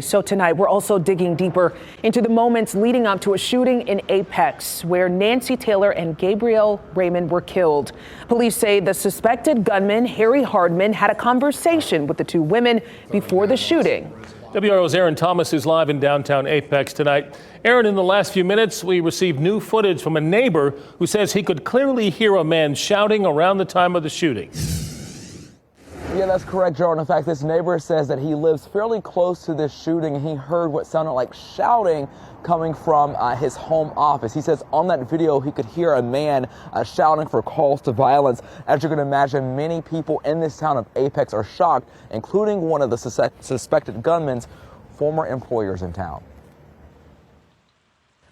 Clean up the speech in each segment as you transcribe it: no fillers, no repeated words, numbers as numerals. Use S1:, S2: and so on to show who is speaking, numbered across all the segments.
S1: So tonight, we're also digging deeper into the moments leading up to a shooting in Apex, where Nancy Taylor and Gabrielle Raymond were killed. Police say the suspected gunman, Harry Hardman, had a conversation with the two women before the shooting.
S2: WRO's Aaron Thomas is live in downtown Apex tonight. Aaron, in the last few minutes, we received new footage from a neighbor who says he could clearly hear a man shouting around the time of the shooting.
S3: Yeah, that's correct, Joe. In fact, this neighbor says that he lives fairly close to this shooting. He heard what sounded like shouting coming from his home office. He says on that video he could hear a man shouting for calls to violence. As you can imagine, many people in this town of Apex are shocked, including one of the suspected gunmen's former employers in town.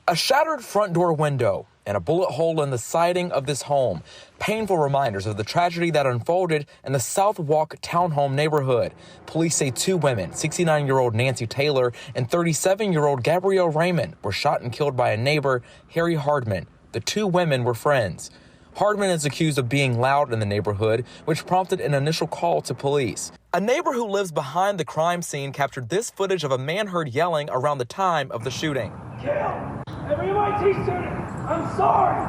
S3: A shattered front door window and a bullet hole in the siding of this home. Painful reminders of the tragedy that unfolded in the South Walk townhome neighborhood. Police say two women, 69-year-old Nancy Taylor and 37-year-old Gabrielle Raymond, were shot and killed by a neighbor, Harry Hardman. The two women were friends. Hardman is accused of being loud in the neighborhood, which prompted an initial call to police. A neighbor who lives behind the crime scene captured this footage of a man heard yelling around the time of the shooting.
S4: Kill every MIT student. I'm sorry,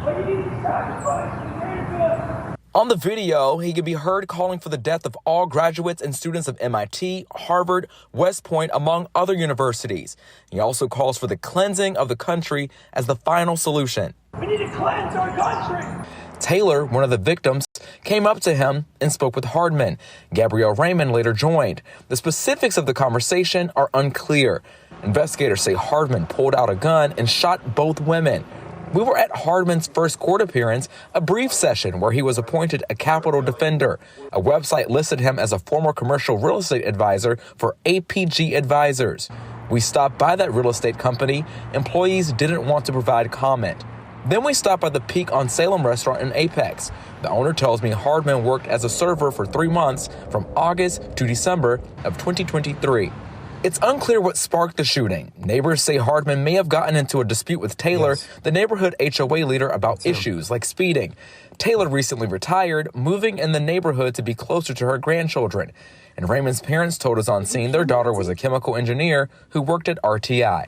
S4: but you need to sacrifice for the greater good.
S3: On the video, he could be heard calling for the death of all graduates and students of MIT, Harvard, West Point, among other universities. He also calls for the cleansing of the country as the final solution.
S4: We need to cleanse our country.
S3: Taylor, one of the victims, came up to him and spoke with Hardman. Gabrielle Raymond later joined. The specifics of the conversation are unclear. Investigators say Hardman pulled out a gun and shot both women. We were at Hardman's first court appearance, a brief session where he was appointed a Capitol defender. A website listed him as a former commercial real estate advisor for APG Advisors. We stopped by that real estate company. Employees didn't want to provide comment. Then we stopped by the Peak on Salem restaurant in Apex. The owner tells me Hardman worked as a server for 3 months from August to December of 2023. It's unclear what sparked the shooting. Neighbors say Hardman may have gotten into a dispute with Taylor, the neighborhood HOA leader, about issues like speeding. Taylor recently retired, moving in the neighborhood to be closer to her grandchildren. And Raymond's parents told us on scene their daughter was a chemical engineer who worked at RTI.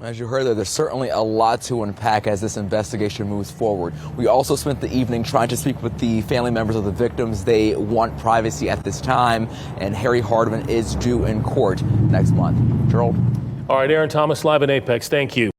S3: As you heard, there's certainly a lot to unpack as this investigation moves forward. We also spent the evening trying to speak with the family members of the victims. They want privacy at this time, and Harry Hardman is due in court next month. Gerald?
S2: All right, Aaron Thomas live in Apex. Thank you.